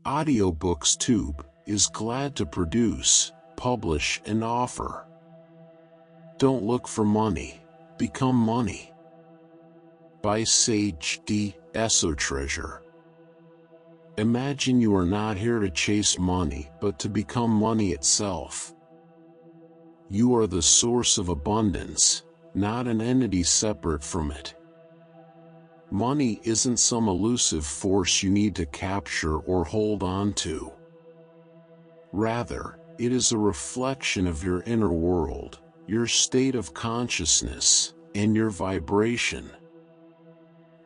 AudioBooksTube is glad to produce, publish, and offer. Don't look for money, become money. By Sage D. Esotreasure. Imagine you are not here to chase money, but to become money itself. You are the source of abundance, not an entity separate from it. Money isn't some elusive force you need to capture or hold on to. Rather, it is a reflection of your inner world, your state of consciousness, and your vibration.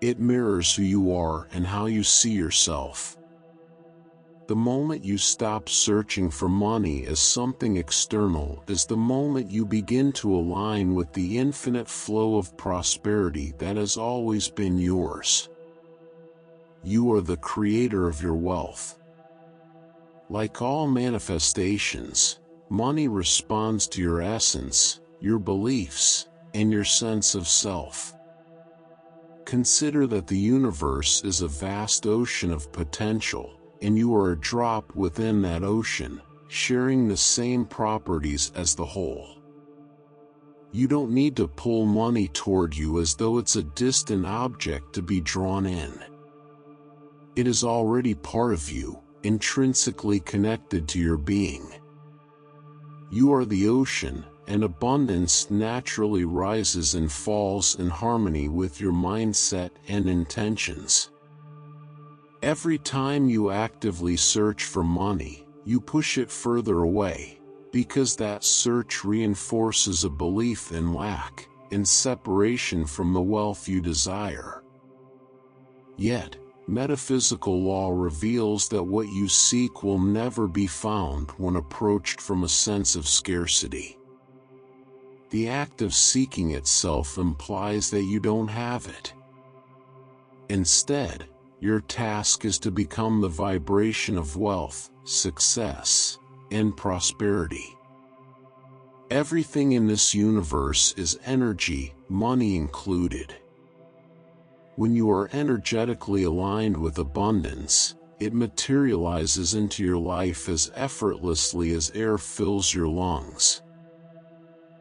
It mirrors who you are and how you see yourself. The moment you stop searching for money as something external is the moment you begin to align with the infinite flow of prosperity that has always been yours. You are the creator of your wealth. Like all manifestations, money responds to your essence, your beliefs, and your sense of self. Consider that the universe is a vast ocean of potential, and you are a drop within that ocean, sharing the same properties as the whole. You don't need to pull money toward you as though it's a distant object to be drawn in. It is already part of you, intrinsically connected to your being. You are the ocean, and abundance naturally rises and falls in harmony with your mindset and intentions. Every time you actively search for money, you push it further away, because that search reinforces a belief in lack, in separation from the wealth you desire. Yet, metaphysical law reveals that what you seek will never be found when approached from a sense of scarcity. The act of seeking itself implies that you don't have it. Instead, your task is to become the vibration of wealth, success, and prosperity. Everything in this universe is energy, money included. When you are energetically aligned with abundance, it materializes into your life as effortlessly as air fills your lungs.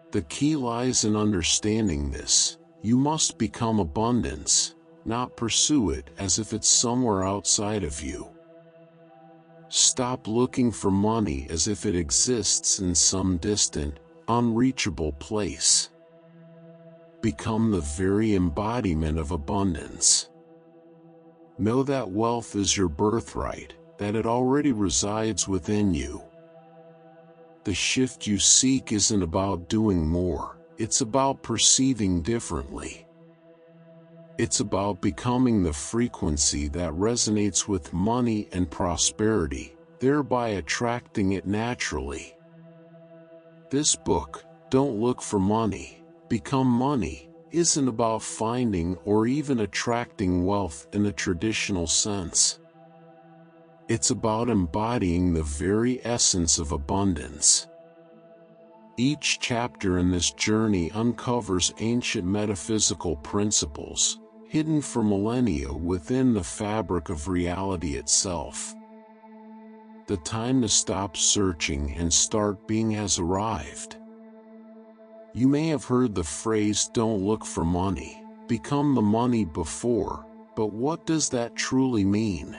The key lies in understanding this. You must become abundance, not pursue it as if it's somewhere outside of you. Stop looking for money as if it exists in some distant, unreachable place. Become the very embodiment of abundance. Know that wealth is your birthright, that it already resides within you. The shift you seek isn't about doing more, it's about perceiving differently. It's about becoming the frequency that resonates with money and prosperity, thereby attracting it naturally. This book, Don't Look for Money, Become Money, isn't about finding or even attracting wealth in the traditional sense. It's about embodying the very essence of abundance. Each chapter in this journey uncovers ancient metaphysical principles, hidden for millennia within the fabric of reality itself. The time to stop searching and start being has arrived. You may have heard the phrase "don't look for money, become the money" before, but what does that truly mean?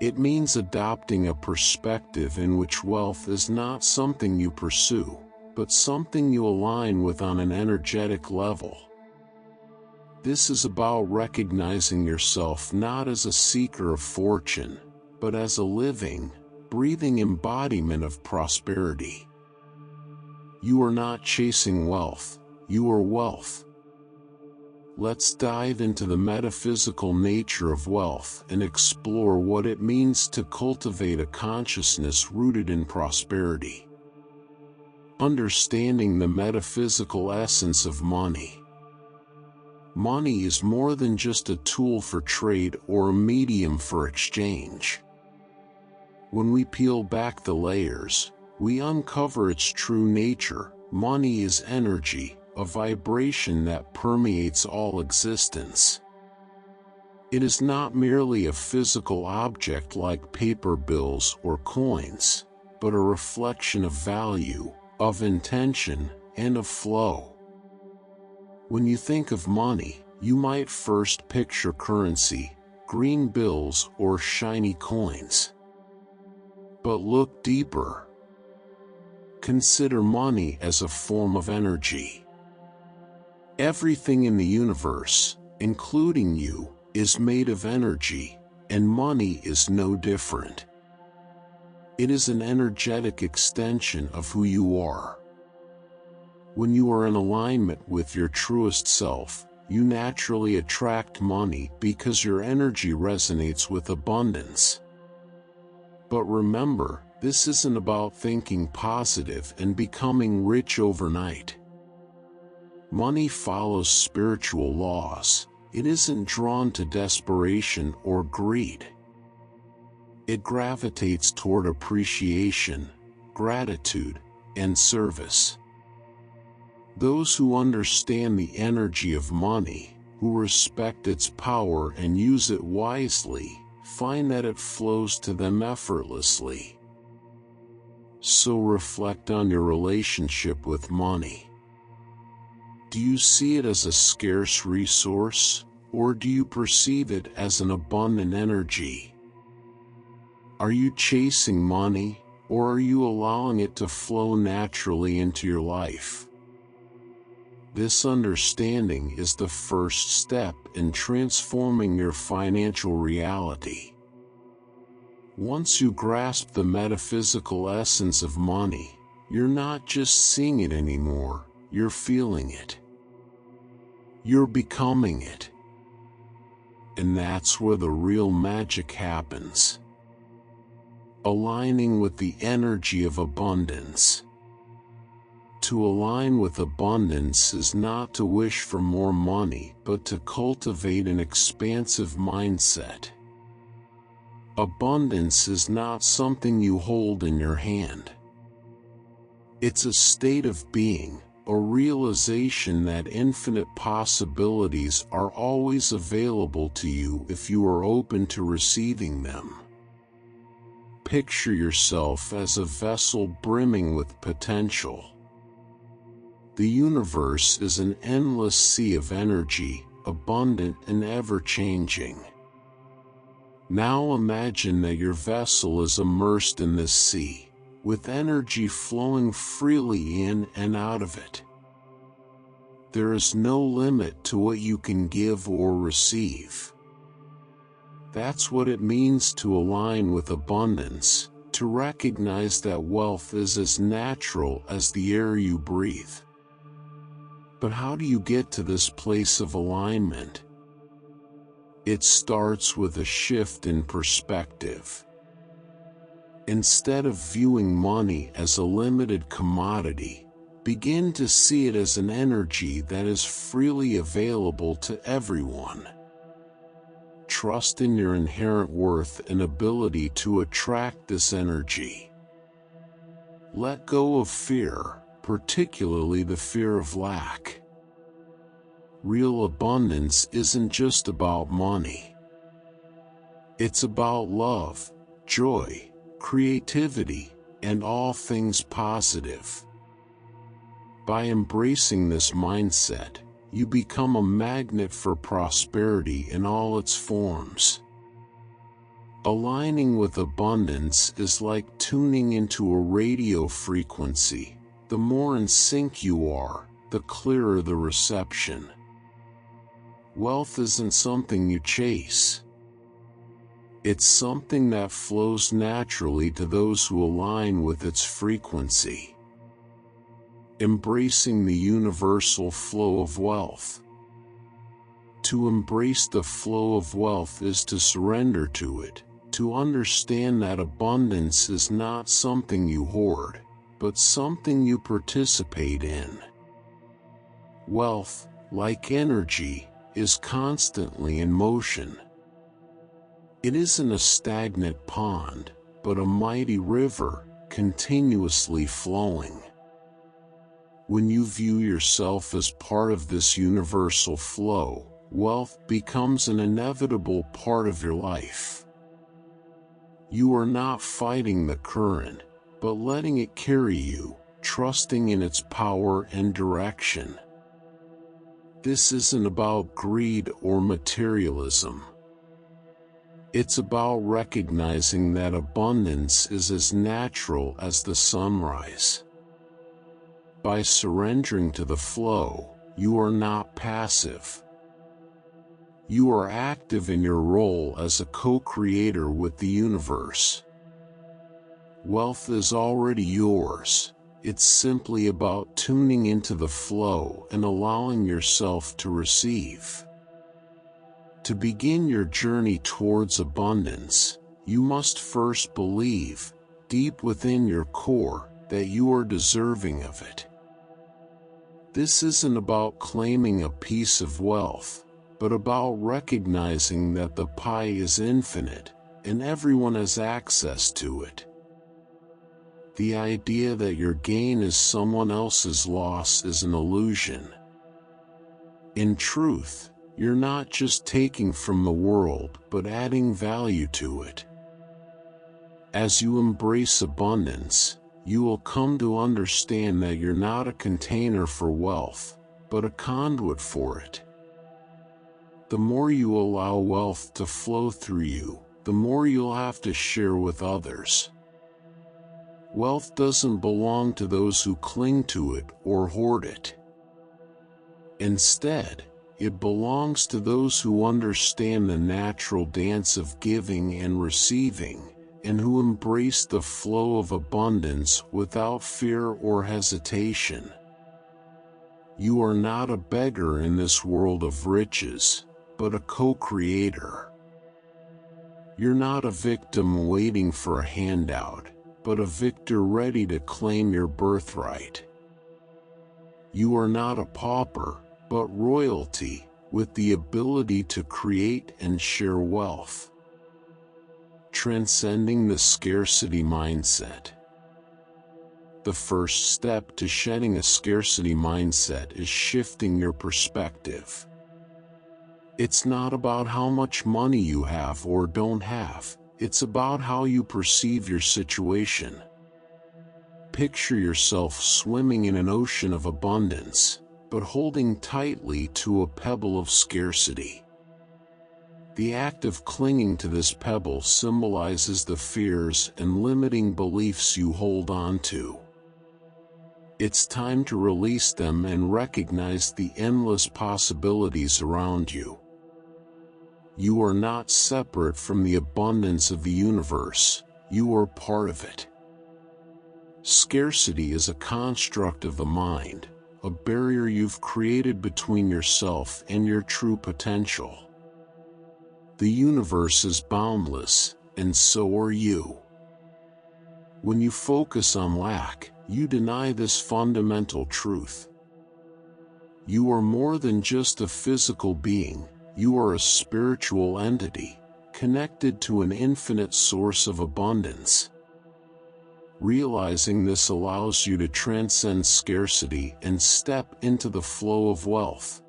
It means adopting a perspective in which wealth is not something you pursue, but something you align with on an energetic level. This is about recognizing yourself not as a seeker of fortune, but as a living, breathing embodiment of prosperity. You are not chasing wealth, you are wealth. Let's dive into the metaphysical nature of wealth and explore what it means to cultivate a consciousness rooted in prosperity. Understanding the metaphysical essence of money. Money is more than just a tool for trade or a medium for exchange. When we peel back the layers, we uncover its true nature. Money is energy, a vibration that permeates all existence. It is not merely a physical object like paper bills or coins, but a reflection of value, of intention, and of flow. When you think of money, you might first picture currency, green bills, or shiny coins. But look deeper. Consider money as a form of energy. Everything in the universe, including you, is made of energy, and money is no different. It is an energetic extension of who you are. When you are in alignment with your truest self, you naturally attract money because your energy resonates with abundance. But remember, this isn't about thinking positive and becoming rich overnight. Money follows spiritual laws. It isn't drawn to desperation or greed. It gravitates toward appreciation, gratitude, and service. Those who understand the energy of money, who respect its power and use it wisely, find that it flows to them effortlessly. So reflect on your relationship with money. Do you see it as a scarce resource, or do you perceive it as an abundant energy? Are you chasing money, or are you allowing it to flow naturally into your life? This understanding is the first step in transforming your financial reality. Once you grasp the metaphysical essence of money, you're not just seeing it anymore, you're feeling it. You're becoming it. And that's where the real magic happens. Aligning with the energy of abundance. To align with abundance is not to wish for more money, but to cultivate an expansive mindset. Abundance is not something you hold in your hand. It's a state of being, a realization that infinite possibilities are always available to you if you are open to receiving them. Picture yourself as a vessel brimming with potential. The universe is an endless sea of energy, abundant and ever-changing. Now imagine that your vessel is immersed in this sea, with energy flowing freely in and out of it. There is no limit to what you can give or receive. That's what it means to align with abundance, to recognize that wealth is as natural as the air you breathe. But how do you get to this place of alignment? It starts with a shift in perspective. Instead of viewing money as a limited commodity, begin to see it as an energy that is freely available to everyone. Trust in your inherent worth and ability to attract this energy. Let go of fear, particularly the fear of lack. Real abundance isn't just about money. It's about love, joy, creativity, and all things positive. By embracing this mindset, you become a magnet for prosperity in all its forms. Aligning with abundance is like tuning into a radio frequency. The more in sync you are, the clearer the reception. Wealth isn't something you chase. It's something that flows naturally to those who align with its frequency. Embracing the universal flow of wealth. To embrace the flow of wealth is to surrender to it, to understand that abundance is not something you hoard, but something you participate in. Wealth, like energy, is constantly in motion. It isn't a stagnant pond, but a mighty river, continuously flowing. When you view yourself as part of this universal flow, wealth becomes an inevitable part of your life. You are not fighting the current, but letting it carry you, trusting in its power and direction. This isn't about greed or materialism. It's about recognizing that abundance is as natural as the sunrise. By surrendering to the flow, you are not passive. You are active in your role as a co-creator with the universe. Wealth is already yours. It's simply about tuning into the flow and allowing yourself to receive. To begin your journey towards abundance, you must first believe, deep within your core, that you are deserving of it. This isn't about claiming a piece of wealth, but about recognizing that the pie is infinite, and everyone has access to it. The idea that your gain is someone else's loss is an illusion. In truth, you're not just taking from the world, but adding value to it. As you embrace abundance, you will come to understand that you're not a container for wealth, but a conduit for it. The more you allow wealth to flow through you, the more you'll have to share with others. Wealth doesn't belong to those who cling to it or hoard it. Instead, it belongs to those who understand the natural dance of giving and receiving, and who embrace the flow of abundance without fear or hesitation. You are not a beggar in this world of riches, but a co-creator. You're not a victim waiting for a handout, but a victor ready to claim your birthright. You are not a pauper, but royalty, with the ability to create and share wealth. Transcending the scarcity mindset. The first step to shedding a scarcity mindset is shifting your perspective. It's not about how much money you have or don't have, it's about how you perceive your situation. Picture yourself swimming in an ocean of abundance, but holding tightly to a pebble of scarcity. The act of clinging to this pebble symbolizes the fears and limiting beliefs you hold on to. It's time to release them and recognize the endless possibilities around you. You are not separate from the abundance of the universe, you are part of it. Scarcity is a construct of the mind, a barrier you've created between yourself and your true potential. The universe is boundless, and so are you. When you focus on lack, you deny this fundamental truth. You are more than just a physical being, you are a spiritual entity, connected to an infinite source of abundance. Realizing this allows you to transcend scarcity and step into the flow of wealth.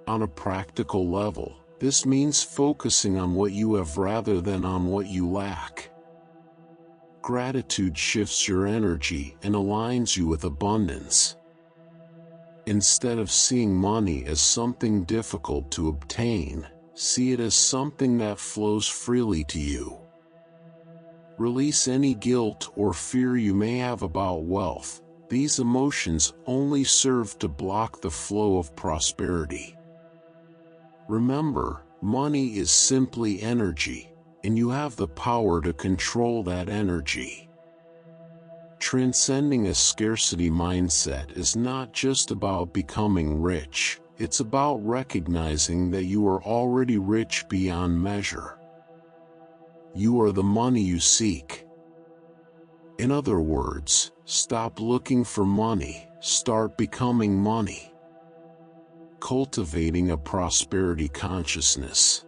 On a practical level, this means focusing on what you have rather than on what you lack. Gratitude shifts your energy and aligns you with abundance. Instead of seeing money as something difficult to obtain, see it as something that flows freely to you. Release any guilt or fear you may have about wealth. These emotions only serve to block the flow of prosperity. Remember, money is simply energy, and you have the power to control that energy. Transcending a scarcity mindset is not just about becoming rich, it's about recognizing that you are already rich beyond measure. You are the money you seek. In other words, stop looking for money, start becoming money. Cultivating a prosperity consciousness.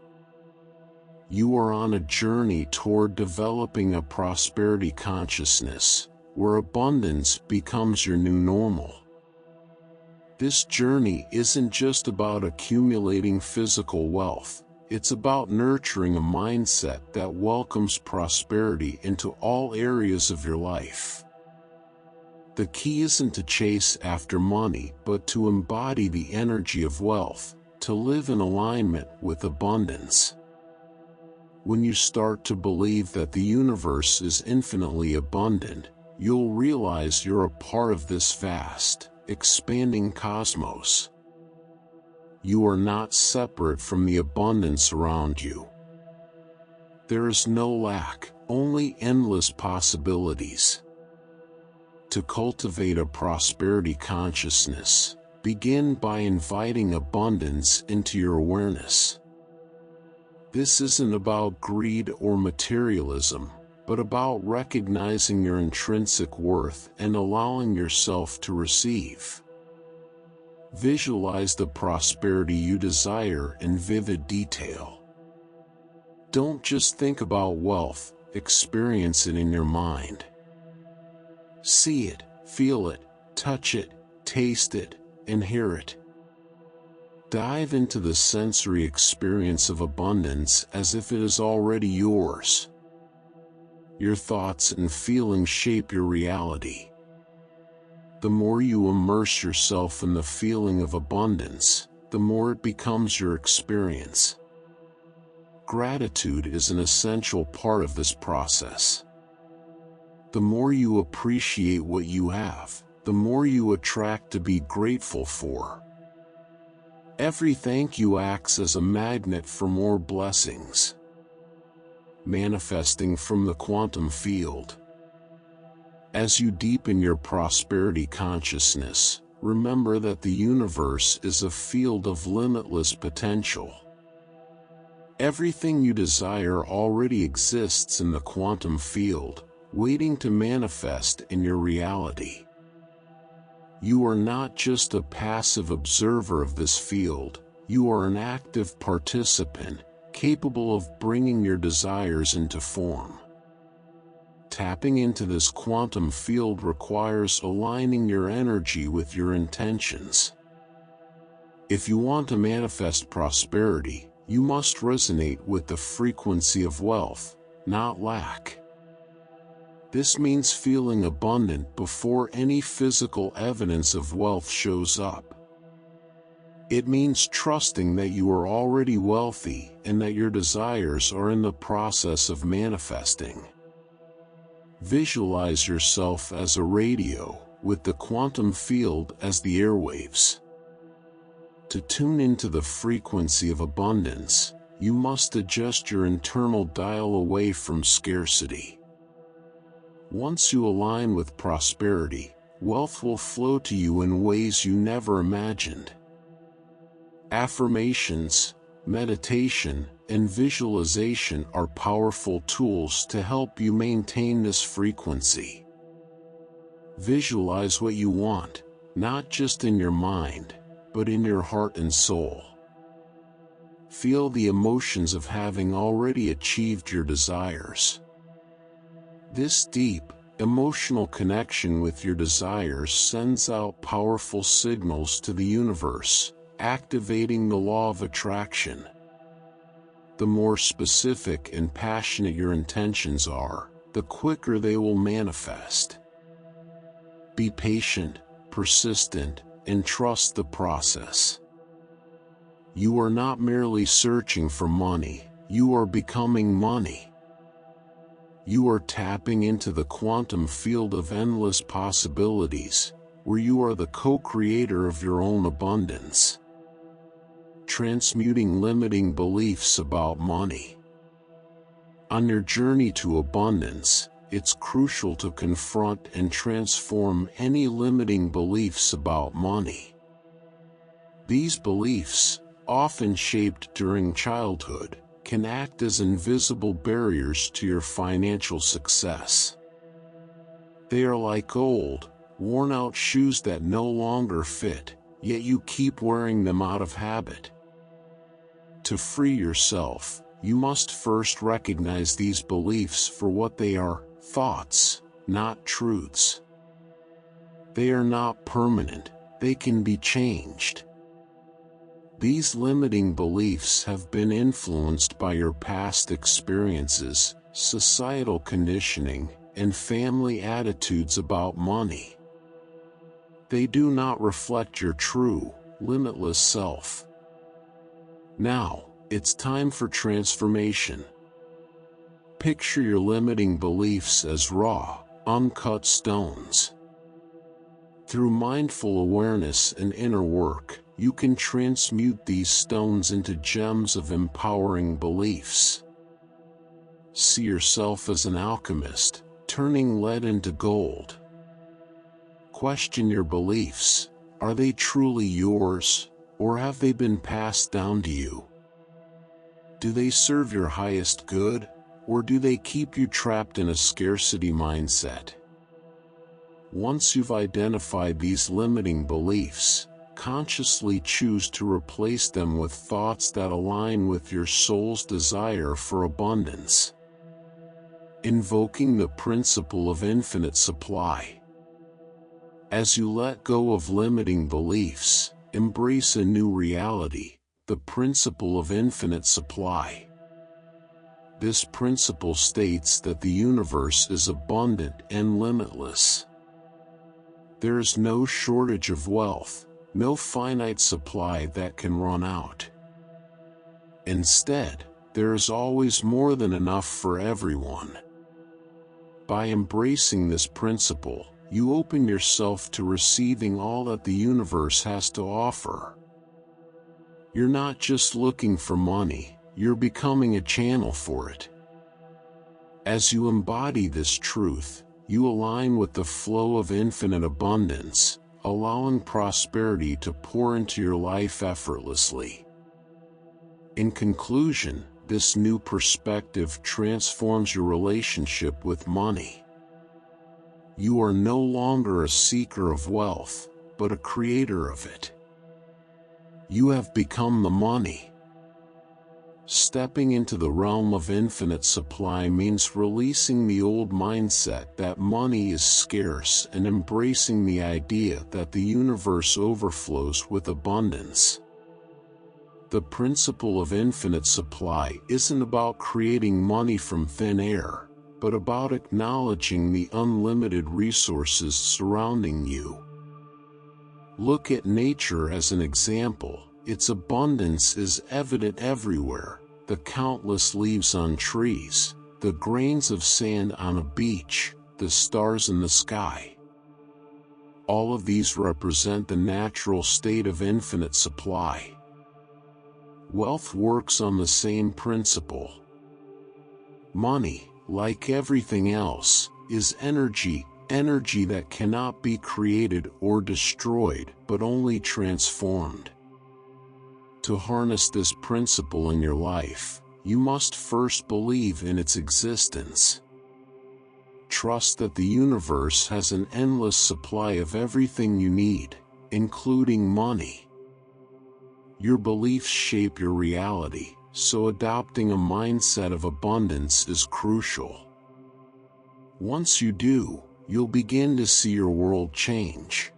You are on a journey toward developing a prosperity consciousness, where abundance becomes your new normal. This journey isn't just about accumulating physical wealth. It's about nurturing a mindset that welcomes prosperity into all areas of your life. The key isn't to chase after money, but to embody the energy of wealth, to live in alignment with abundance. When you start to believe that the universe is infinitely abundant, you'll realize you're a part of this vast, expanding cosmos. You are not separate from the abundance around you. There is no lack, only endless possibilities. To cultivate a prosperity consciousness, begin by inviting abundance into your awareness. This isn't about greed or materialism, but about recognizing your intrinsic worth and allowing yourself to receive. Visualize the prosperity you desire in vivid detail. Don't just think about wealth, experience it in your mind. See it, feel it, touch it, taste it, and hear it. Dive into the sensory experience of abundance as if it is already yours. Your thoughts and feelings shape your reality. The more you immerse yourself in the feeling of abundance, the more it becomes your experience. Gratitude is an essential part of this process. The more you appreciate what you have, the more you attract to be grateful for. Every thank you acts as a magnet for more blessings. Manifesting from the quantum field. As you deepen your prosperity consciousness, remember that the universe is a field of limitless potential. Everything you desire already exists in the quantum field, waiting to manifest in your reality. You are not just a passive observer of this field, you are an active participant, capable of bringing your desires into form. Tapping into this quantum field requires aligning your energy with your intentions. If you want to manifest prosperity, you must resonate with the frequency of wealth, not lack. This means feeling abundant before any physical evidence of wealth shows up. It means trusting that you are already wealthy and that your desires are in the process of manifesting. Visualize yourself as a radio, with the quantum field as the airwaves. To tune into the frequency of abundance, you must adjust your internal dial away from scarcity. Once you align with prosperity, wealth will flow to you in ways you never imagined. Affirmations, meditation, and visualization are powerful tools to help you maintain this frequency. Visualize what you want, not just in your mind, but in your heart and soul. Feel the emotions of having already achieved your desires. This deep, emotional connection with your desires sends out powerful signals to the universe, activating the law of attraction. The more specific and passionate your intentions are, the quicker they will manifest. Be patient, persistent, and trust the process. You are not merely searching for money, you are becoming money. You are tapping into the quantum field of endless possibilities, where you are the co-creator of your own abundance. Transmuting limiting beliefs about money. On your journey to abundance, it's crucial to confront and transform any limiting beliefs about money. These beliefs, often shaped during childhood, can act as invisible barriers to your financial success. They are like old, worn-out shoes that no longer fit, yet you keep wearing them out of habit. To free yourself, you must first recognize these beliefs for what they are: thoughts, not truths. They are not permanent, they can be changed. These limiting beliefs have been influenced by your past experiences, societal conditioning, and family attitudes about money. They do not reflect your true, limitless self. Now, it's time for transformation. Picture your limiting beliefs as raw, uncut stones. Through mindful awareness and inner work, you can transmute these stones into gems of empowering beliefs. See yourself as an alchemist, turning lead into gold. Question your beliefs. Are they truly yours, or have they been passed down to you? Do they serve your highest good, or do they keep you trapped in a scarcity mindset? Once you've identified these limiting beliefs, consciously choose to replace them with thoughts that align with your soul's desire for abundance. Invoking the principle of infinite supply. As you let go of limiting beliefs, embrace a new reality, the principle of infinite supply. This principle states that the universe is abundant and limitless. There is no shortage of wealth, no finite supply that can run out. Instead, there is always more than enough for everyone. By embracing this principle, you open yourself to receiving all that the universe has to offer. You're not just looking for money, you're becoming a channel for it. As you embody this truth, you align with the flow of infinite abundance, allowing prosperity to pour into your life effortlessly. In conclusion, this new perspective transforms your relationship with money. You are no longer a seeker of wealth, but a creator of it. You have become the money. Stepping into the realm of infinite supply means releasing the old mindset that money is scarce and embracing the idea that the universe overflows with abundance. The principle of infinite supply isn't about creating money from thin air, but about acknowledging the unlimited resources surrounding you. Look at nature as an example. Its abundance is evident everywhere: the countless leaves on trees, the grains of sand on a beach, the stars in the sky. All of these represent the natural state of infinite supply. Wealth works on the same principle. Money, like everything else, is energy that cannot be created or destroyed, but only transformed. To harness this principle in your life, you must first believe in its existence. Trust that the universe has an endless supply of everything you need, including money. Your beliefs shape your reality, so adopting a mindset of abundance is crucial. Once you do, you'll begin to see your world change.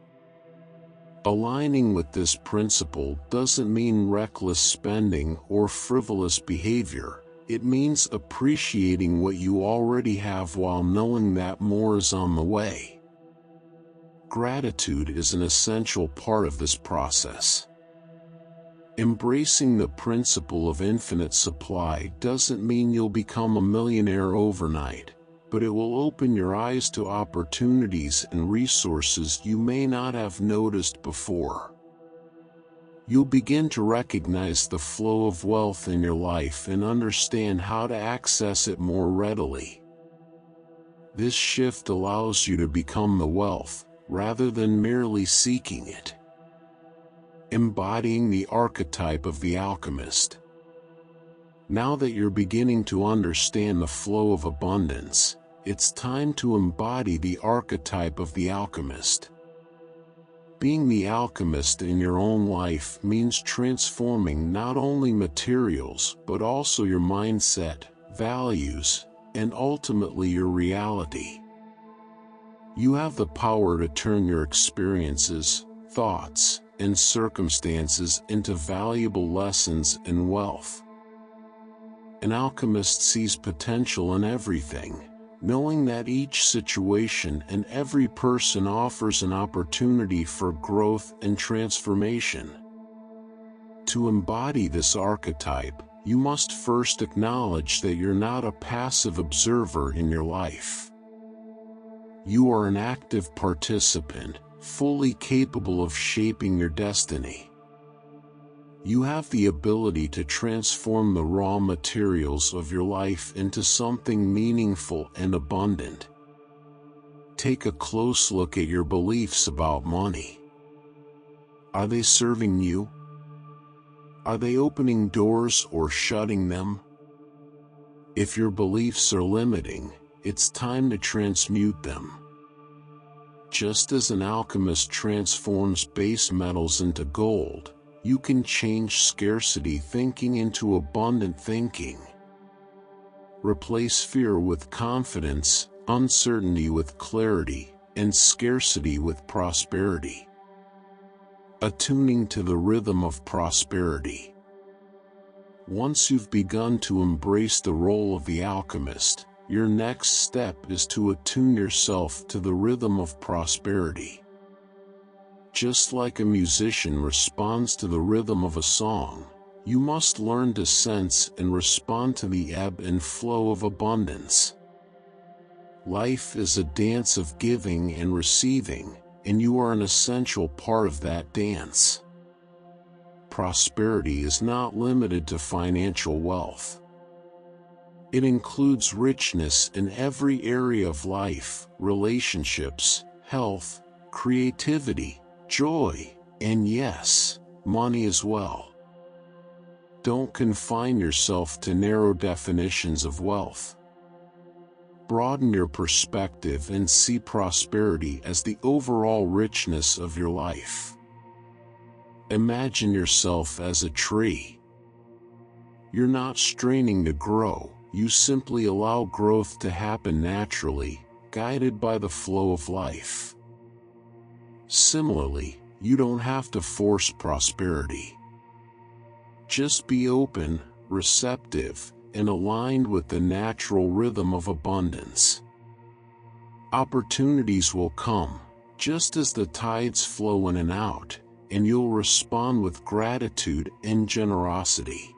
Aligning with this principle doesn't mean reckless spending or frivolous behavior. It means appreciating what you already have while knowing that more is on the way. Gratitude is an essential part of this process. Embracing the principle of infinite supply doesn't mean you'll become a millionaire overnight, but it will open your eyes to opportunities and resources you may not have noticed before. You'll begin to recognize the flow of wealth in your life and understand how to access it more readily. This shift allows you to become the wealth, rather than merely seeking it. Embodying the archetype of the alchemist. Now that you're beginning to understand the flow of abundance, it's time to embody the archetype of the alchemist. Being the alchemist in your own life means transforming not only materials but also your mindset, values, and ultimately your reality. You have the power to turn your experiences, thoughts, and circumstances into valuable lessons and wealth. An alchemist sees potential in everything, knowing that each situation and every person offers an opportunity for growth and transformation. To embody this archetype, you must first acknowledge that you're not a passive observer in your life. You are an active participant, fully capable of shaping your destiny. You have the ability to transform the raw materials of your life into something meaningful and abundant. Take a close look at your beliefs about money. Are they serving you? Are they opening doors or shutting them? If your beliefs are limiting, it's time to transmute them. Just as an alchemist transforms base metals into gold, you can change scarcity thinking into abundant thinking. Replace fear with confidence, uncertainty with clarity, and scarcity with prosperity. Attuning to the rhythm of prosperity. Once you've begun to embrace the role of the alchemist, your next step is to attune yourself to the rhythm of prosperity. Just like a musician responds to the rhythm of a song, you must learn to sense and respond to the ebb and flow of abundance. Life is a dance of giving and receiving, and you are an essential part of that dance. Prosperity is not limited to financial wealth. It includes richness in every area of life: relationships, health, creativity, joy, and yes, money as well. Don't confine yourself to narrow definitions of wealth. Broaden your perspective and see prosperity as the overall richness of your life. Imagine yourself as a tree. You're not straining to grow, you simply allow growth to happen naturally, guided by the flow of life. Similarly, you don't have to force prosperity. Just be open, receptive, and aligned with the natural rhythm of abundance. Opportunities will come, just as the tides flow in and out, and you'll respond with gratitude and generosity.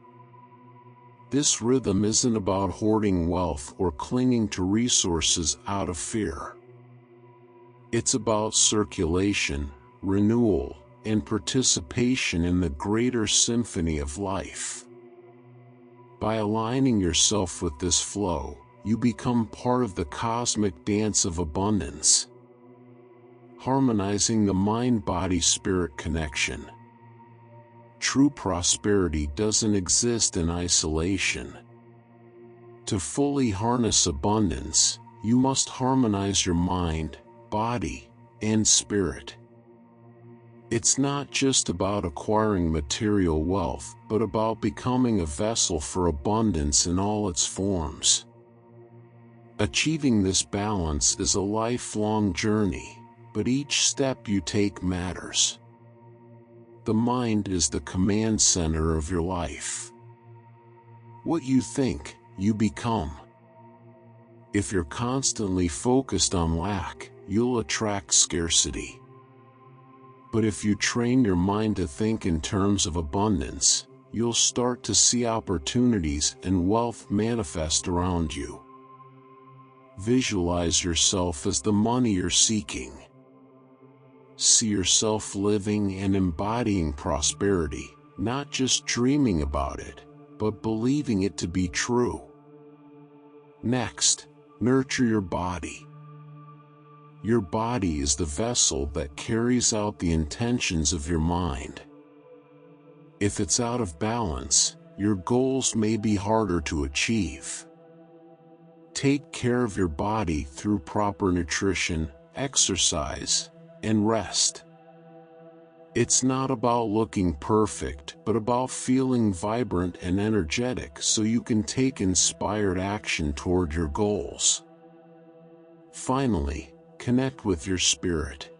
This rhythm isn't about hoarding wealth or clinging to resources out of fear. It's about circulation, renewal, and participation in the greater symphony of life. By aligning yourself with this flow, you become part of the cosmic dance of abundance, harmonizing the mind-body-spirit connection. True prosperity doesn't exist in isolation. To fully harness abundance, you must harmonize your mind, body, and spirit. It's not just about acquiring material wealth, but about becoming a vessel for abundance in all its forms. Achieving this balance is a lifelong journey, but each step you take matters. The mind is the command center of your life. What you think, you become. If you're constantly focused on lack, you'll attract scarcity. But if you train your mind to think in terms of abundance, you'll start to see opportunities and wealth manifest around you. Visualize yourself as the money you're seeking. See yourself living and embodying prosperity, not just dreaming about it, but believing it to be true. Next, nurture your body. Your body is the vessel that carries out the intentions of your mind. If it's out of balance, your goals may be harder to achieve. Take care of your body through proper nutrition, exercise, and rest. It's not about looking perfect, but about feeling vibrant and energetic so you can take inspired action toward your goals. Finally, connect with your spirit.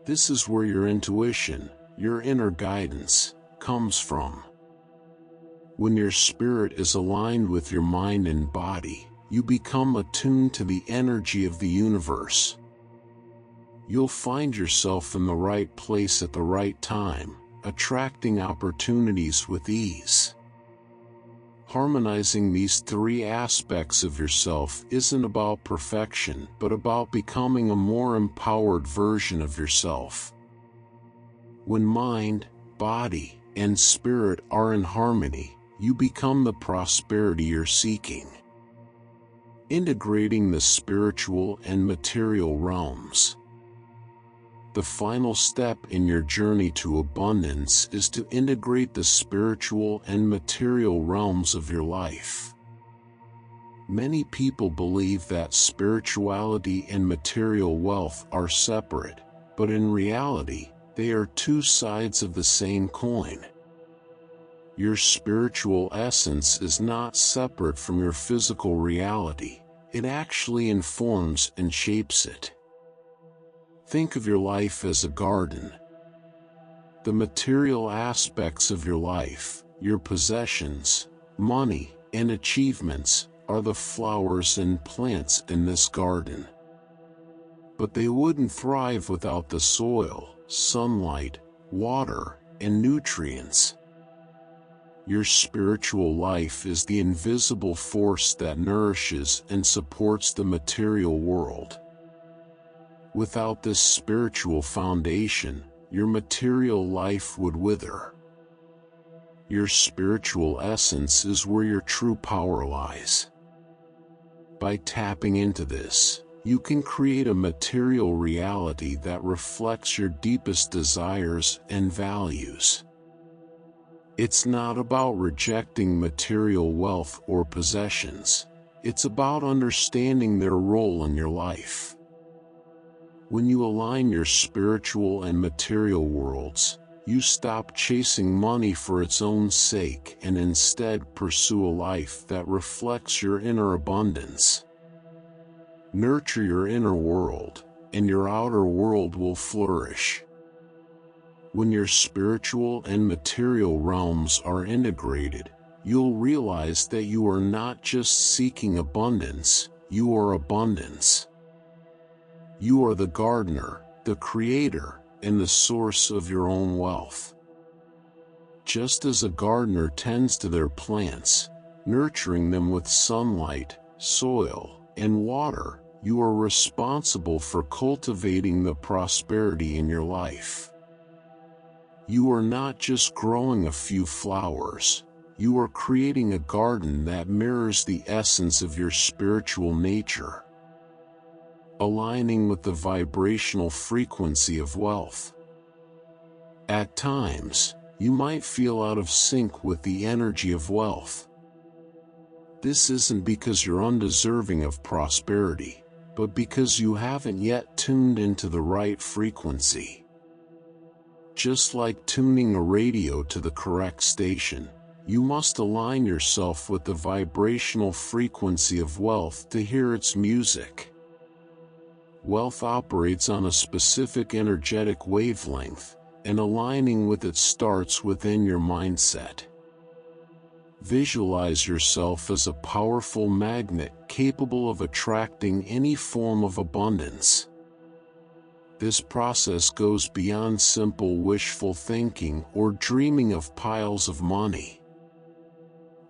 This is where your intuition, your inner guidance, comes from. When your spirit is aligned with your mind and body, you become attuned to the energy of the universe. You'll find yourself in the right place at the right time, attracting opportunities with ease. Harmonizing these three aspects of yourself isn't about perfection, but about becoming a more empowered version of yourself. When mind, body, and spirit are in harmony, you become the prosperity you're seeking. Integrating the spiritual and material realms. The final step in your journey to abundance is to integrate the spiritual and material realms of your life. Many people believe that spirituality and material wealth are separate, but in reality, they are two sides of the same coin. Your spiritual essence is not separate from your physical reality. It actually informs and shapes it. Think of your life as a garden. The material aspects of your life, your possessions, money, and achievements, are the flowers and plants in this garden. But they wouldn't thrive without the soil, sunlight, water, and nutrients. Your spiritual life is the invisible force that nourishes and supports the material world. Without this spiritual foundation, your material life would wither. Your spiritual essence is where your true power lies. By tapping into this, you can create a material reality that reflects your deepest desires and values. It's not about rejecting material wealth or possessions. It's about understanding their role in your life. When you align your spiritual and material worlds, you stop chasing money for its own sake and instead pursue a life that reflects your inner abundance. Nurture your inner world, and your outer world will flourish. When your spiritual and material realms are integrated, you'll realize that you are not just seeking abundance, you are abundance. You are the gardener, the creator, and the source of your own wealth. Just as a gardener tends to their plants, nurturing them with sunlight, soil, and water, you are responsible for cultivating the prosperity in your life. You are not just growing a few flowers, you are creating a garden that mirrors the essence of your spiritual nature. Aligning with the vibrational frequency of wealth. At times, you might feel out of sync with the energy of wealth. This isn't because you're undeserving of prosperity, but because you haven't yet tuned into the right frequency. Just like tuning a radio to the correct station, you must align yourself with the vibrational frequency of wealth to hear its music. Wealth operates on a specific energetic wavelength, and aligning with it starts within your mindset. Visualize yourself as a powerful magnet capable of attracting any form of abundance. This process goes beyond simple wishful thinking or dreaming of piles of money.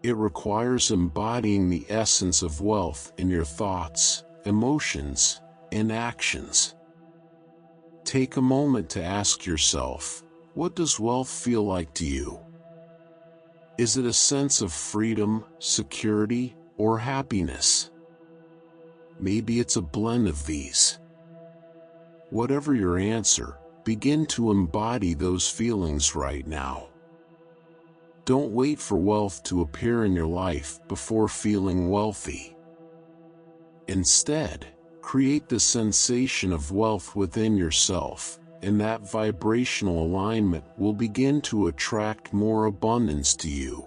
It requires embodying the essence of wealth in your thoughts, emotions, and actions. Take a moment to ask yourself, what does wealth feel like to you? Is it a sense of freedom, security, or happiness? Maybe it's a blend of these. Whatever your answer, begin to embody those feelings right now. Don't wait for wealth to appear in your life before feeling wealthy. Instead, create the sensation of wealth within yourself, and that vibrational alignment will begin to attract more abundance to you.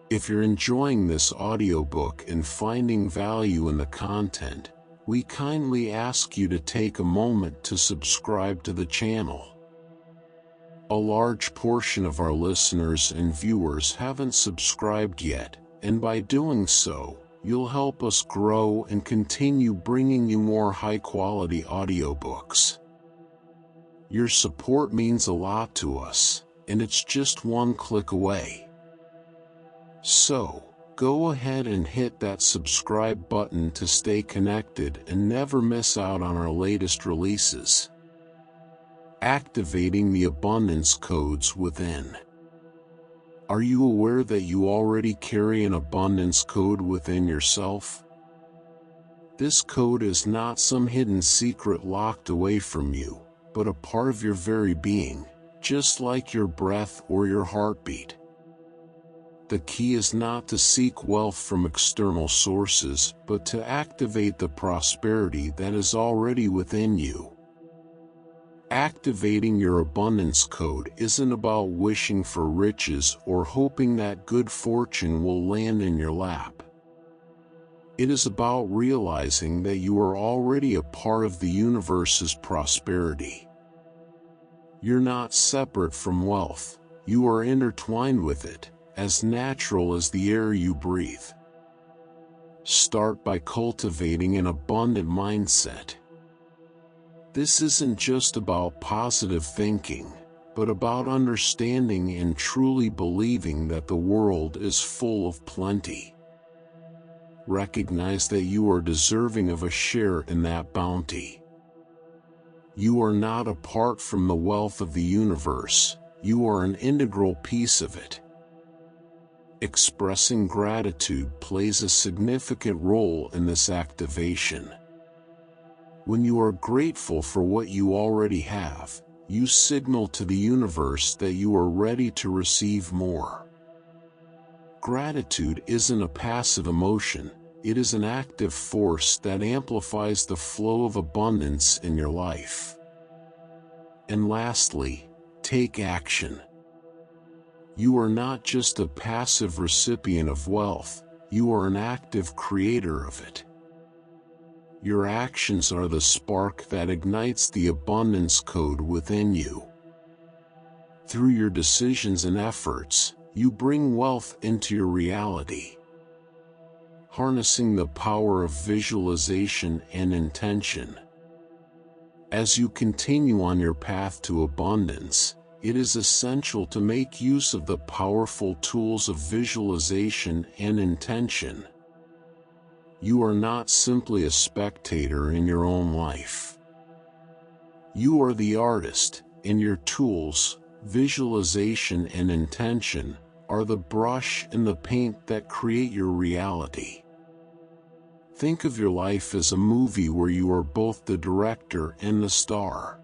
If you're enjoying this audiobook and finding value in the content, we kindly ask you to take a moment to subscribe to the channel. A large portion of our listeners and viewers haven't subscribed yet, and by doing so, you'll help us grow and continue bringing you more high-quality audiobooks. Your support means a lot to us, and it's just one click away. So, go ahead and hit that subscribe button to stay connected and never miss out on our latest releases. Activating the abundance codes within. Are you aware that you already carry an abundance code within yourself? This code is not some hidden secret locked away from you, but a part of your very being, just like your breath or your heartbeat. The key is not to seek wealth from external sources, but to activate the prosperity that is already within you. Activating your abundance code isn't about wishing for riches or hoping that good fortune will land in your lap. It is about realizing that you are already a part of the universe's prosperity. You're not separate from wealth, you are intertwined with it, as natural as the air you breathe. Start by cultivating an abundant mindset. This isn't just about positive thinking, but about understanding and truly believing that the world is full of plenty. Recognize that you are deserving of a share in that bounty. You are not apart from the wealth of the universe, you are an integral piece of it. Expressing gratitude plays a significant role in this activation. When you are grateful for what you already have, you signal to the universe that you are ready to receive more. Gratitude isn't a passive emotion, it is an active force that amplifies the flow of abundance in your life. And lastly, take action. You are not just a passive recipient of wealth, you are an active creator of it. Your actions are the spark that ignites the abundance code within you. Through your decisions and efforts, you bring wealth into your reality. Harnessing the power of visualization and intention. As you continue on your path to abundance, it is essential to make use of the powerful tools of visualization and intention. You are not simply a spectator in your own life. You are the artist, and your tools, visualization and intention, are the brush and the paint that create your reality. Think of your life as a movie where you are both the director and the star.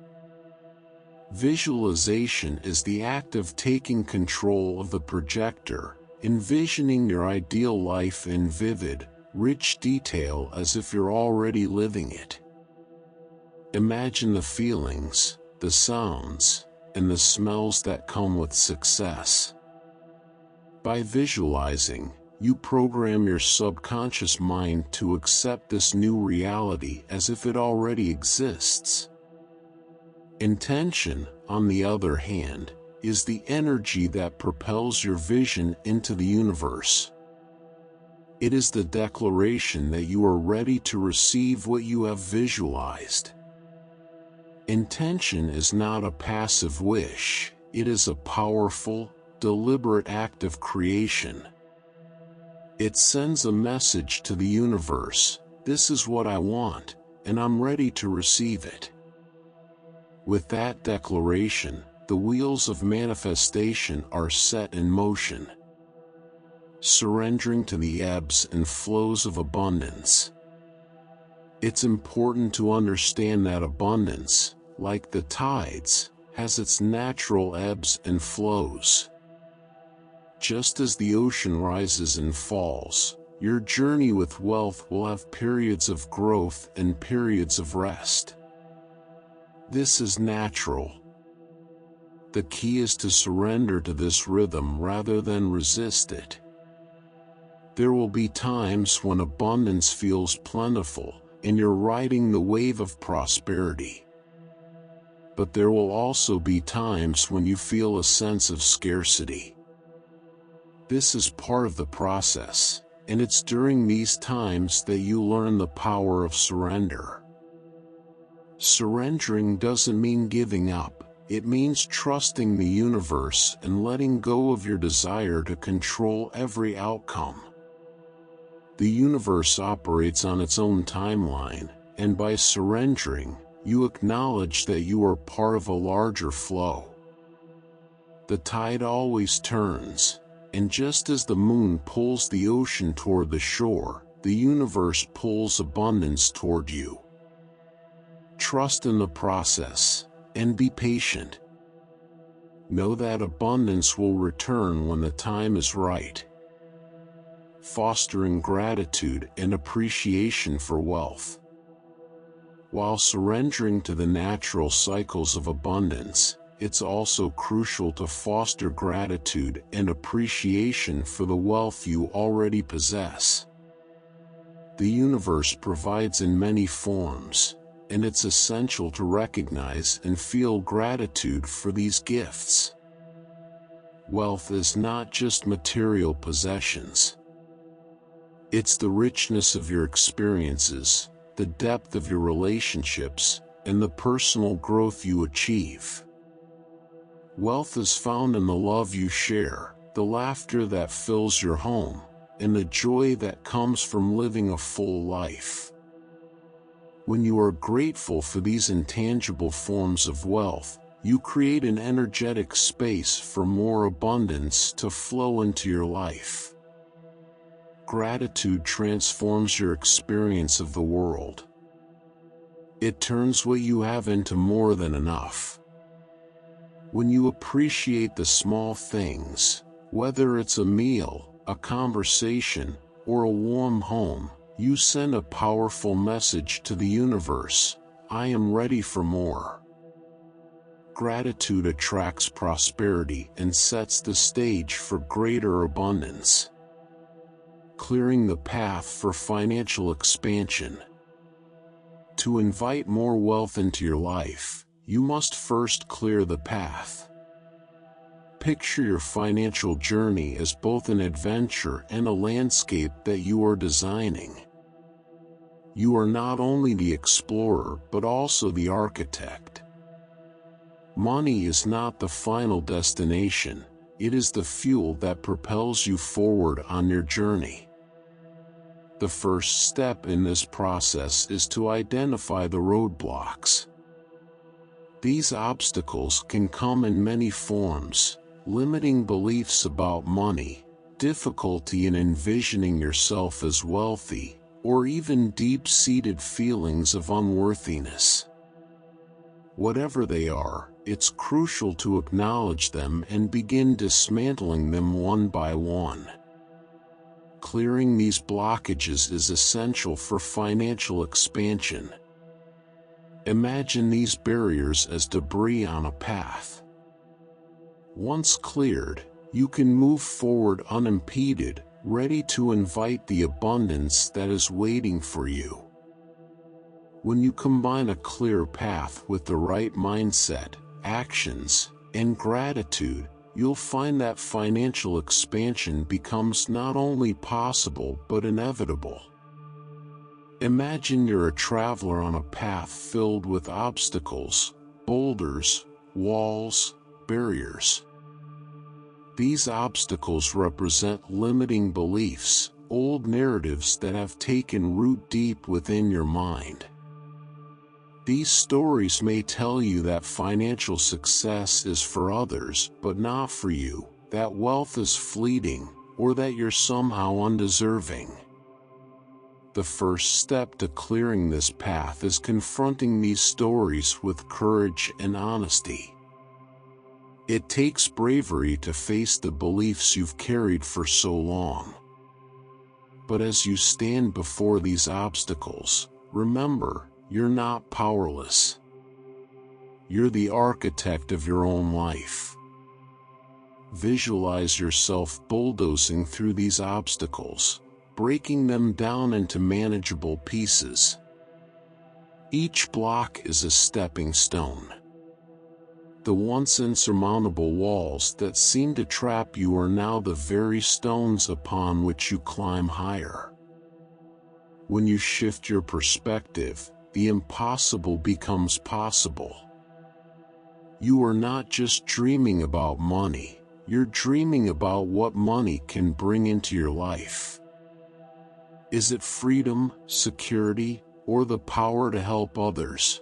Visualization is the act of taking control of the projector, envisioning your ideal life in vivid, rich detail as if you're already living it. Imagine the feelings, the sounds, and the smells that come with success. By visualizing, you program your subconscious mind to accept this new reality as if it already exists. Intention, on the other hand, is the energy that propels your vision into the universe. It is the declaration that you are ready to receive what you have visualized. Intention is not a passive wish, it is a powerful, deliberate act of creation. It sends a message to the universe, this is what I want, and I'm ready to receive it. With that declaration, the wheels of manifestation are set in motion. Surrendering to the ebbs and flows of abundance. It's important to understand that abundance, like the tides, has its natural ebbs and flows. Just as the ocean rises and falls, your journey with wealth will have periods of growth and periods of rest. This is natural. The key is to surrender to this rhythm rather than resist it. There will be times when abundance feels plentiful, and you're riding the wave of prosperity. But there will also be times when you feel a sense of scarcity. This is part of the process, and it's during these times that you learn the power of surrender. Surrendering doesn't mean giving up. It means trusting the universe and letting go of your desire to control every outcome. The universe operates on its own timeline, and by surrendering, you acknowledge that you are part of a larger flow. The tide always turns, and just as the moon pulls the ocean toward the shore, the universe pulls abundance toward you. Trust in the process, and be patient. Know that abundance will return when the time is right. Fostering gratitude and appreciation for wealth. While surrendering to the natural cycles of abundance, it's also crucial to foster gratitude and appreciation for the wealth you already possess. The universe provides in many forms, and it's essential to recognize and feel gratitude for these gifts. Wealth is not just material possessions. It's the richness of your experiences, the depth of your relationships, and the personal growth you achieve. Wealth is found in the love you share, the laughter that fills your home, and the joy that comes from living a full life. When you are grateful for these intangible forms of wealth, you create an energetic space for more abundance to flow into your life. Gratitude transforms your experience of the world. It turns what you have into more than enough. When you appreciate the small things, whether it's a meal, a conversation, or a warm home, you send a powerful message to the universe: I am ready for more. Gratitude attracts prosperity and sets the stage for greater abundance. Clearing the path for financial expansion. To invite more wealth into your life, you must first clear the path. Picture your financial journey as both an adventure and a landscape that you are designing. You are not only the explorer but also the architect. Money is not the final destination, it is the fuel that propels you forward on your journey. The first step in this process is to identify the roadblocks. These obstacles can come in many forms: limiting beliefs about money, difficulty in envisioning yourself as wealthy, or even deep-seated feelings of unworthiness. Whatever they are, it's crucial to acknowledge them and begin dismantling them one by one. Clearing these blockages is essential for financial expansion. Imagine these barriers as debris on a path. Once cleared, you can move forward unimpeded, ready to invite the abundance that is waiting for you. When you combine a clear path with the right mindset, actions, and gratitude, you'll find that financial expansion becomes not only possible but inevitable. Imagine you're a traveler on a path filled with obstacles, boulders, walls, barriers. These obstacles represent limiting beliefs, old narratives that have taken root deep within your mind. These stories may tell you that financial success is for others but not for you, that wealth is fleeting, or that you're somehow undeserving. The first step to clearing this path is confronting these stories with courage and honesty. It takes bravery to face the beliefs you've carried for so long. But as you stand before these obstacles, remember, you're not powerless. You're the architect of your own life. Visualize yourself bulldozing through these obstacles, breaking them down into manageable pieces. Each block is a stepping stone. The once insurmountable walls that seemed to trap you are now the very stones upon which you climb higher. When you shift your perspective, the impossible becomes possible. You are not just dreaming about money, you're dreaming about what money can bring into your life. Is it freedom, security, or the power to help others?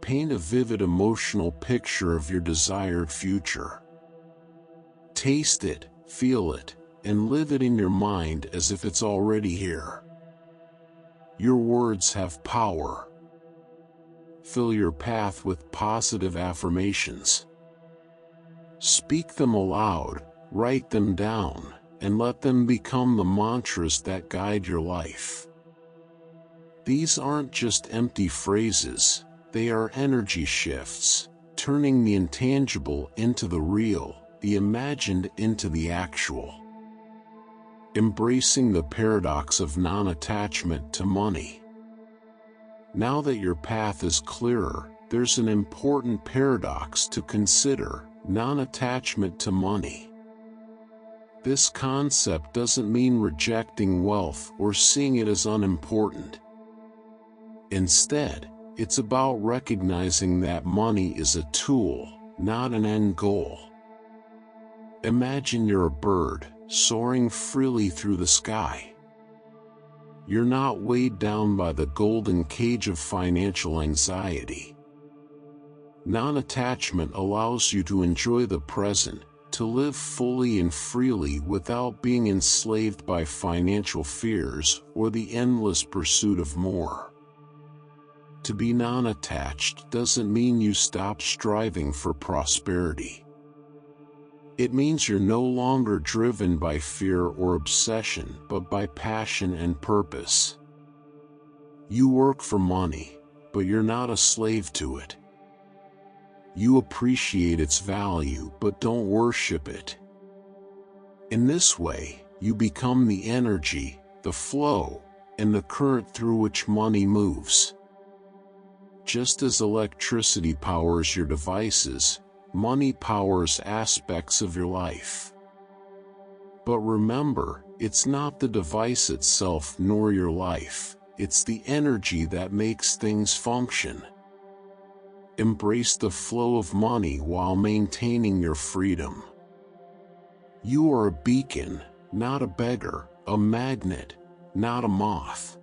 Paint a vivid emotional picture of your desired future. Taste it, feel it, and live it in your mind as if it's already here. Your words have power. Fill your path with positive affirmations. Speak them aloud, write them down, and let them become the mantras that guide your life. These aren't just empty phrases, they are energy shifts, turning the intangible into the real, the imagined into the actual. Embracing the paradox of non-attachment to money. Now that your path is clearer, there's an important paradox to consider: non-attachment to money. This concept doesn't mean rejecting wealth or seeing it as unimportant. Instead, it's about recognizing that money is a tool, not an end goal. Imagine you're a bird, soaring freely through the sky. You're not weighed down by the golden cage of financial anxiety. Non-attachment allows you to enjoy the present, to live fully and freely without being enslaved by financial fears or the endless pursuit of more. To be non-attached doesn't mean you stop striving for prosperity. It means you're no longer driven by fear or obsession, but by passion and purpose. You work for money, but you're not a slave to it. You appreciate its value but don't worship it. In this way, you become the energy, the flow, and the current through which money moves. Just as electricity powers your devices, money powers aspects of your life. But remember, it's not the device itself nor your life, it's the energy that makes things function. Embrace the flow of money while maintaining your freedom. You are a beacon, not a beggar, a magnet, not a moth.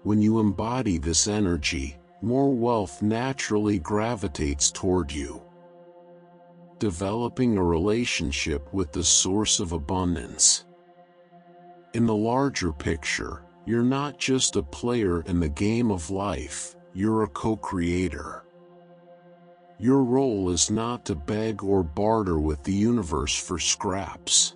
When you embody this energy, more wealth naturally gravitates toward you. Developing a relationship with the source of abundance. In the larger picture, you're not just a player in the game of life, you're a co-creator. Your role is not to beg or barter with the universe for scraps.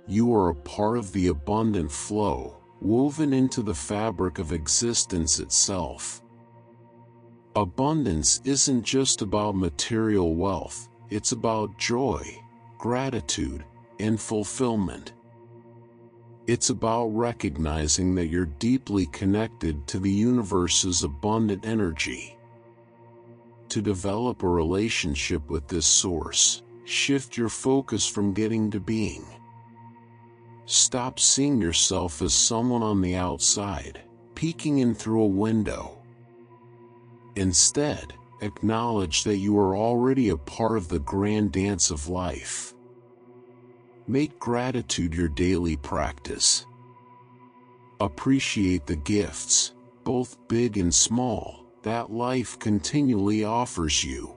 You are a part of the abundant flow, woven into the fabric of existence itself. Abundance isn't just about material wealth, it's about joy, gratitude, and fulfillment. It's about recognizing that you're deeply connected to the universe's abundant energy. To develop a relationship with this source, shift your focus from getting to being. Stop seeing yourself as someone on the outside, peeking in through a window. Instead, acknowledge that you are already a part of the grand dance of life. Make gratitude your daily practice. Appreciate the gifts, both big and small, that life continually offers you.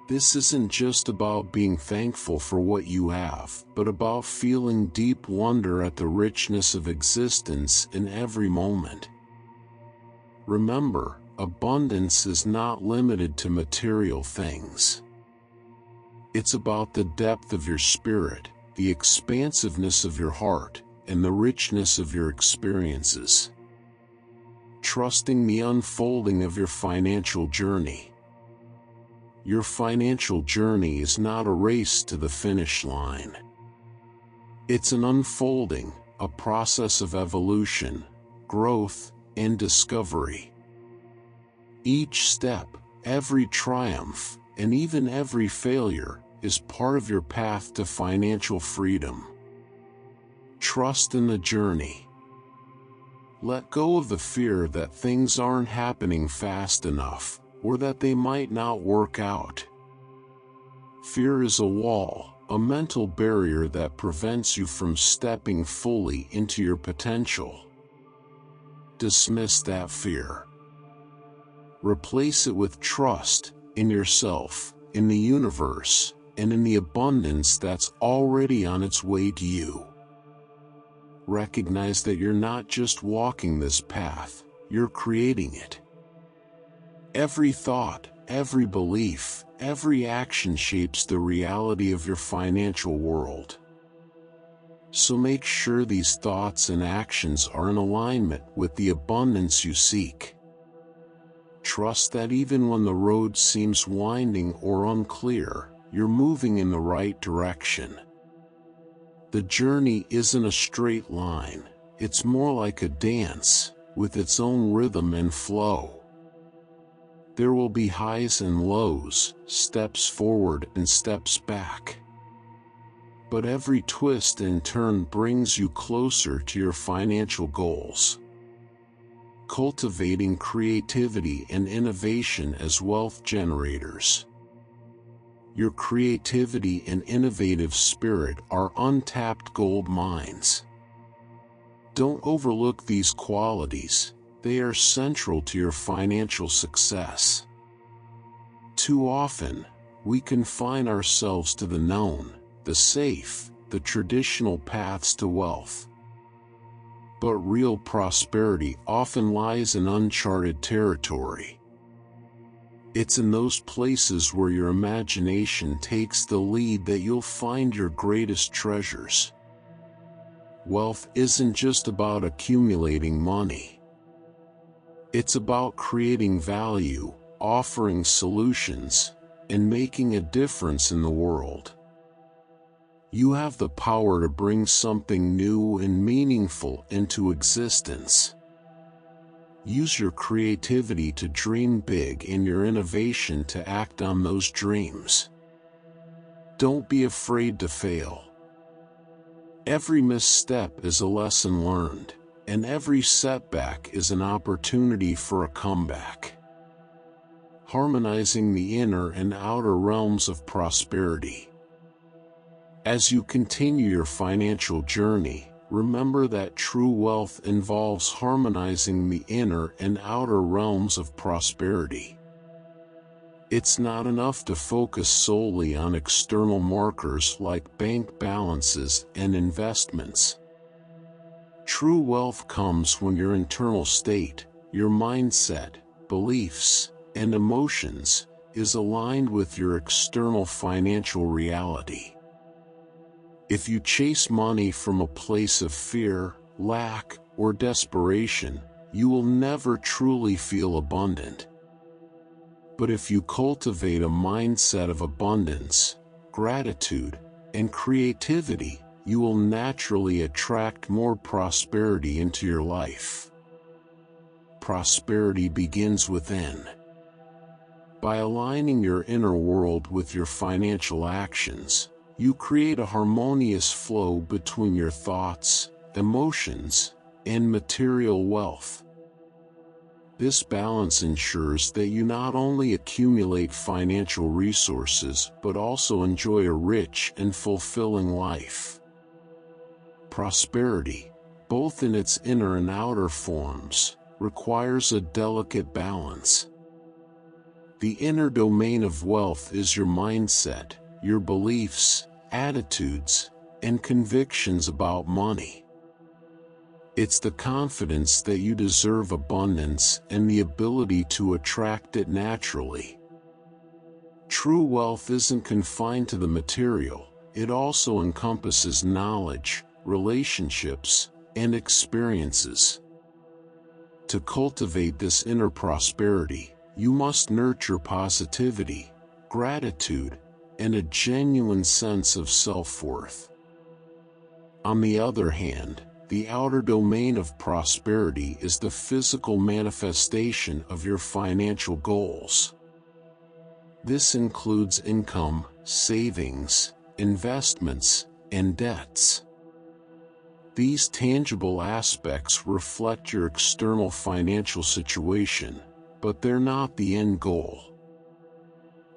This isn't just about being thankful for what you have, but about feeling deep wonder at the richness of existence in every moment. Remember, abundance is not limited to material things. It's about the depth of your spirit, the expansiveness of your heart, and the richness of your experiences. Trusting the unfolding of your financial journey. Your financial journey is not a race to the finish line. It's an unfolding, a process of evolution, growth, and discovery. Each step, every triumph, and even every failure is part of your path to financial freedom. Trust in the journey. Let go of the fear that things aren't happening fast enough, or that they might not work out. Fear is a wall, a mental barrier that prevents you from stepping fully into your potential. Dismiss that fear. Replace it with trust in yourself, in the universe, and in the abundance that's already on its way to you. Recognize that you're not just walking this path, you're creating it. Every thought, every belief, every action shapes the reality of your financial world. So make sure these thoughts and actions are in alignment with the abundance you seek. Trust that even when the road seems winding or unclear, you're moving in the right direction. The journey isn't a straight line, it's more like a dance, with its own rhythm and flow. There will be highs and lows, steps forward and steps back. But every twist and turn brings you closer to your financial goals. Cultivating creativity and innovation as wealth generators. Your creativity and innovative spirit are untapped gold mines. Don't overlook these qualities, they are central to your financial success. Too often, we confine ourselves to the known, the safe, the traditional paths to wealth. But real prosperity often lies in uncharted territory. It's in those places where your imagination takes the lead that you'll find your greatest treasures. Wealth isn't just about accumulating money. It's about creating value, offering solutions, and making a difference in the world. You have the power to bring something new and meaningful into existence. Use your creativity to dream big and your innovation to act on those dreams. Don't be afraid to fail. Every misstep is a lesson learned, and every setback is an opportunity for a comeback. Harmonizing the inner and outer realms of prosperity. As you continue your financial journey, remember that true wealth involves harmonizing the inner and outer realms of prosperity. It's not enough to focus solely on external markers like bank balances and investments. True wealth comes when your internal state, your mindset, beliefs, and emotions is aligned with your external financial reality. If you chase money from a place of fear, lack, or desperation, you will never truly feel abundant. But if you cultivate a mindset of abundance, gratitude, and creativity, you will naturally attract more prosperity into your life. Prosperity begins within. By aligning your inner world with your financial actions, you create a harmonious flow between your thoughts, emotions, and material wealth. This balance ensures that you not only accumulate financial resources but also enjoy a rich and fulfilling life. Prosperity, both in its inner and outer forms, requires a delicate balance. The inner domain of wealth is your mindset, your beliefs, attitudes, and convictions about money. It's the confidence that you deserve abundance and the ability to attract it naturally. True wealth isn't confined to the material, it also encompasses knowledge, relationships, and experiences. To cultivate this inner prosperity, you must nurture positivity, gratitude, and a genuine sense of self-worth. On the other hand, The outer domain of prosperity is the physical manifestation of your financial goals. This includes income, savings, investments, and debts. These tangible aspects reflect your external financial situation, but they're not the end goal.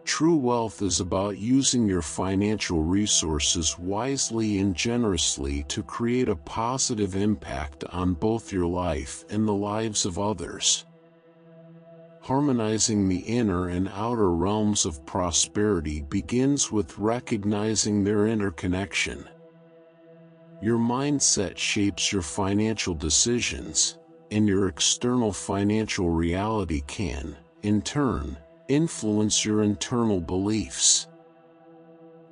True wealth is about using your financial resources wisely and generously to create a positive impact on both your life and the lives of others. Harmonizing the inner and outer realms of prosperity begins with recognizing their interconnection. Your mindset shapes your financial decisions, and your external financial reality can, in turn, influence your internal beliefs.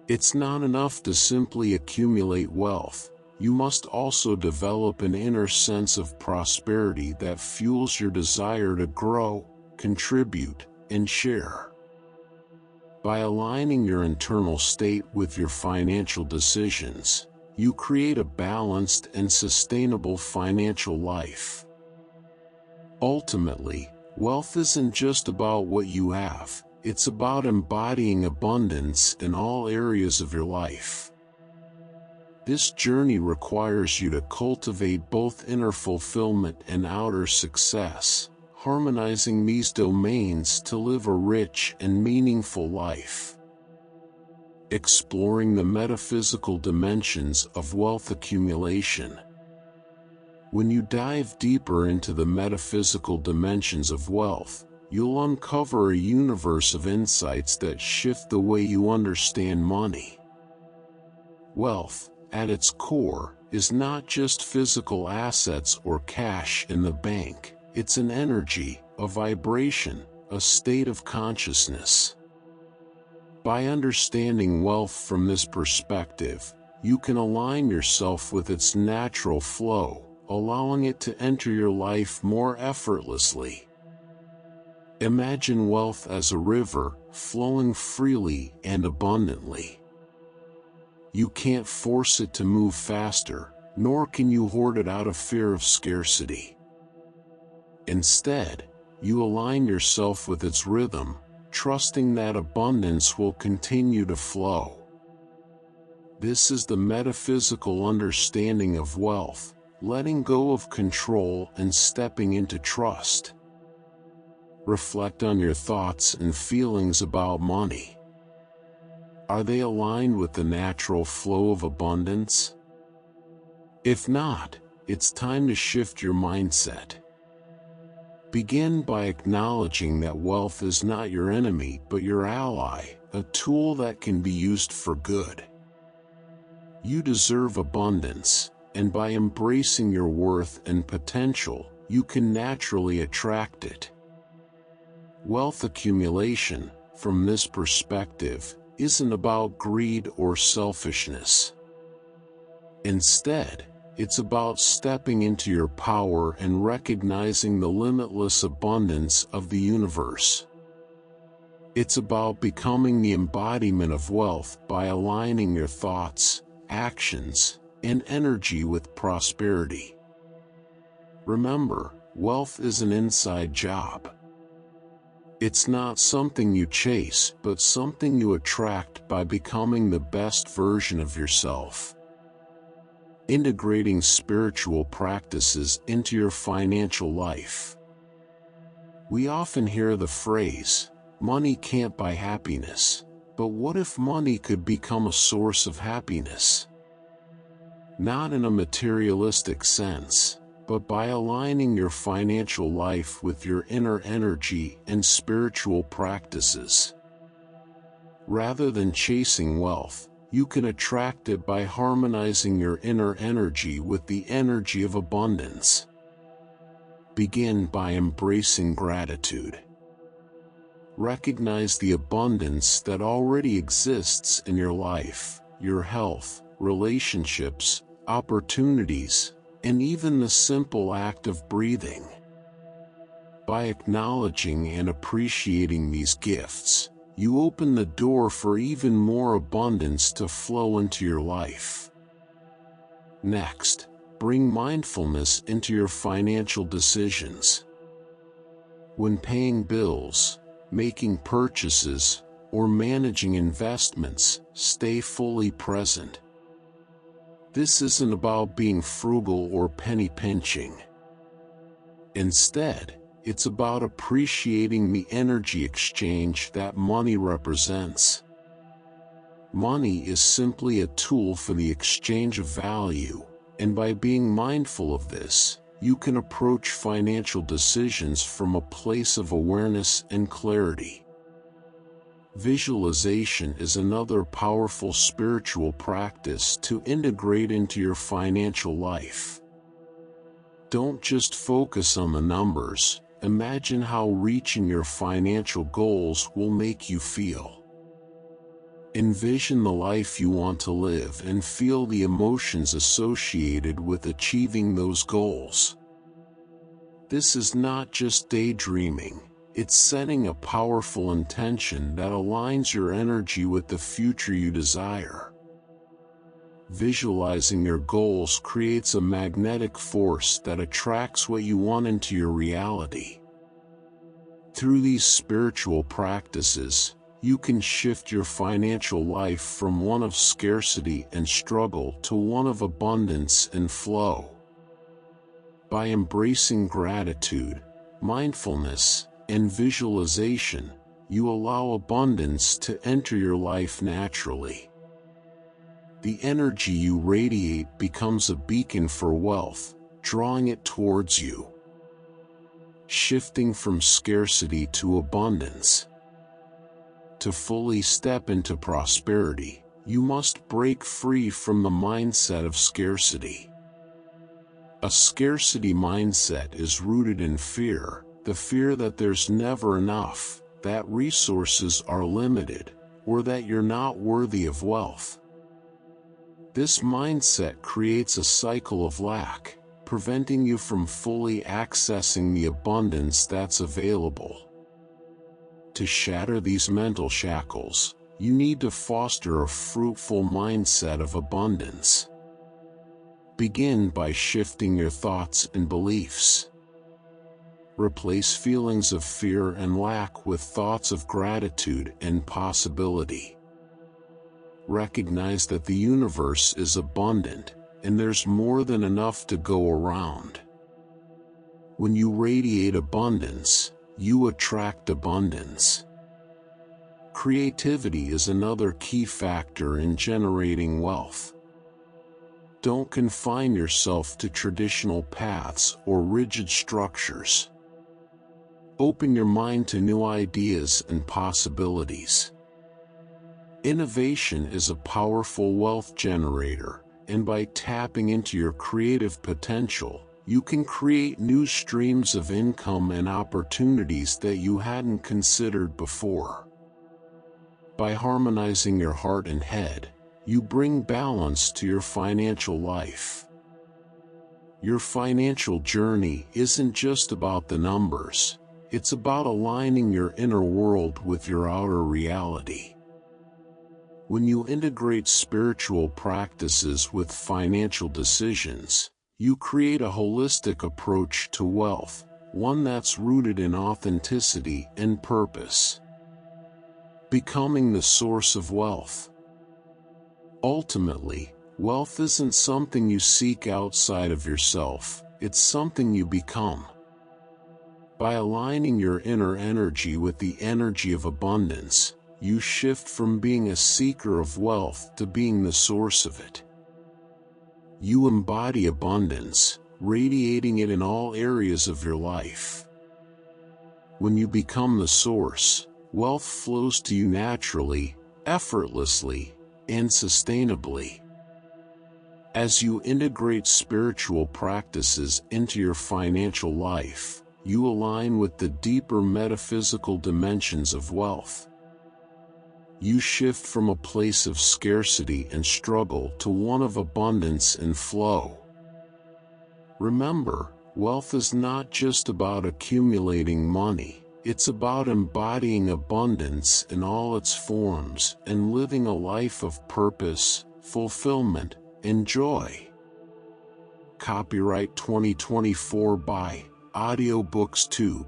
It's not enough to simply accumulate wealth. You must also develop an inner sense of prosperity that fuels your desire to grow, contribute, and share. By aligning your internal state with your financial decisions, you create a balanced and sustainable financial life. Ultimately, wealth isn't just about what you have, it's about embodying abundance in all areas of your life. This journey requires you to cultivate both inner fulfillment and outer success, harmonizing these domains to live a rich and meaningful life. Exploring the metaphysical dimensions of wealth accumulation. When you dive deeper into the metaphysical dimensions of wealth, you'll uncover a universe of insights that shift the way you understand money. Wealth, at its core, is not just physical assets or cash in the bank. It's an energy, a vibration, a state of consciousness. By understanding wealth from this perspective, you can align yourself with its natural flow, allowing it to enter your life more effortlessly. Imagine wealth as a river, flowing freely and abundantly. You can't force it to move faster, nor can you hoard it out of fear of scarcity. Instead, you align yourself with its rhythm, trusting that abundance will continue to flow. This is the metaphysical understanding of wealth, letting go of control and stepping into trust. Reflect on your thoughts and feelings about money. Are they aligned with the natural flow of abundance? If not, it's time to shift your mindset. Begin by acknowledging that wealth is not your enemy but your ally, a tool that can be used for good. You deserve abundance, and by embracing your worth and potential, you can naturally attract it. Wealth accumulation, from this perspective, isn't about greed or selfishness. Instead, it's about stepping into your power and recognizing the limitless abundance of the universe. It's about becoming the embodiment of wealth by aligning your thoughts, actions, and energy with prosperity. Remember, wealth is an inside job. It's not something you chase, but something you attract by becoming the best version of yourself. Integrating spiritual practices into your financial life. We often hear the phrase, "Money can't buy happiness," but what if money could become a source of happiness? Not in a materialistic sense, but by aligning your financial life with your inner energy and spiritual practices. Rather than chasing wealth, you can attract it by harmonizing your inner energy with the energy of abundance. Begin by embracing gratitude. Recognize the abundance that already exists in your life, your health, relationships, opportunities, and even the simple act of breathing. By acknowledging and appreciating these gifts, you open the door for even more abundance to flow into your life. Next, bring mindfulness into your financial decisions. When paying bills, making purchases, or managing investments, stay fully present. This isn't about being frugal or penny pinching. Instead, it's about appreciating the energy exchange that money represents. Money is simply a tool for the exchange of value, and by being mindful of this, you can approach financial decisions from a place of awareness and clarity. Visualization is another powerful spiritual practice to integrate into your financial life. Don't just focus on the numbers, imagine how reaching your financial goals will make you feel. Envision the life you want to live and feel the emotions associated with achieving those goals. This is not just daydreaming, it's setting a powerful intention that aligns your energy with the future you desire. Visualizing your goals creates a magnetic force that attracts what you want into your reality. Through these spiritual practices, you can shift your financial life from one of scarcity and struggle to one of abundance and flow. By embracing gratitude, mindfulness, and visualization, you allow abundance to enter your life naturally. The energy you radiate becomes a beacon for wealth, drawing it towards you. Shifting from scarcity to abundance. To fully step into prosperity, you must break free from the mindset of scarcity. A scarcity mindset is rooted in fear, the fear that there's never enough, that resources are limited, or that you're not worthy of wealth. This mindset creates a cycle of lack, preventing you from fully accessing the abundance that's available. To shatter these mental shackles, you need to foster a fruitful mindset of abundance. Begin by shifting your thoughts and beliefs. Replace feelings of fear and lack with thoughts of gratitude and possibility. Recognize that the universe is abundant, and there's more than enough to go around. When you radiate abundance, you attract abundance. Creativity is another key factor in generating wealth. Don't confine yourself to traditional paths or rigid structures. Open your mind to new ideas and possibilities. Innovation is a powerful wealth generator, and by tapping into your creative potential, you can create new streams of income and opportunities that you hadn't considered before. By harmonizing your heart and head, you bring balance to your financial life. Your financial journey isn't just about the numbers, it's about aligning your inner world with your outer reality. When you integrate spiritual practices with financial decisions, you create a holistic approach to wealth, one that's rooted in authenticity and purpose. Becoming the source of wealth. Ultimately, wealth isn't something you seek outside of yourself, it's something you become. By aligning your inner energy with the energy of abundance, you shift from being a seeker of wealth to being the source of it. You embody abundance, radiating it in all areas of your life. When you become the source, wealth flows to you naturally, effortlessly, and sustainably. As you integrate spiritual practices into your financial life, you align with the deeper metaphysical dimensions of wealth. You shift from a place of scarcity and struggle to one of abundance and flow. Remember, wealth is not just about accumulating money, it's about embodying abundance in all its forms and living a life of purpose, fulfillment, and joy. Copyright 2024 by AudioBooksTube.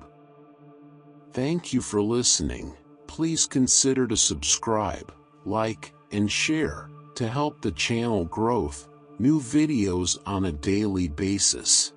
Thank you for listening. Please consider to subscribe, like, and share to help the channel growth. New videos on a daily basis.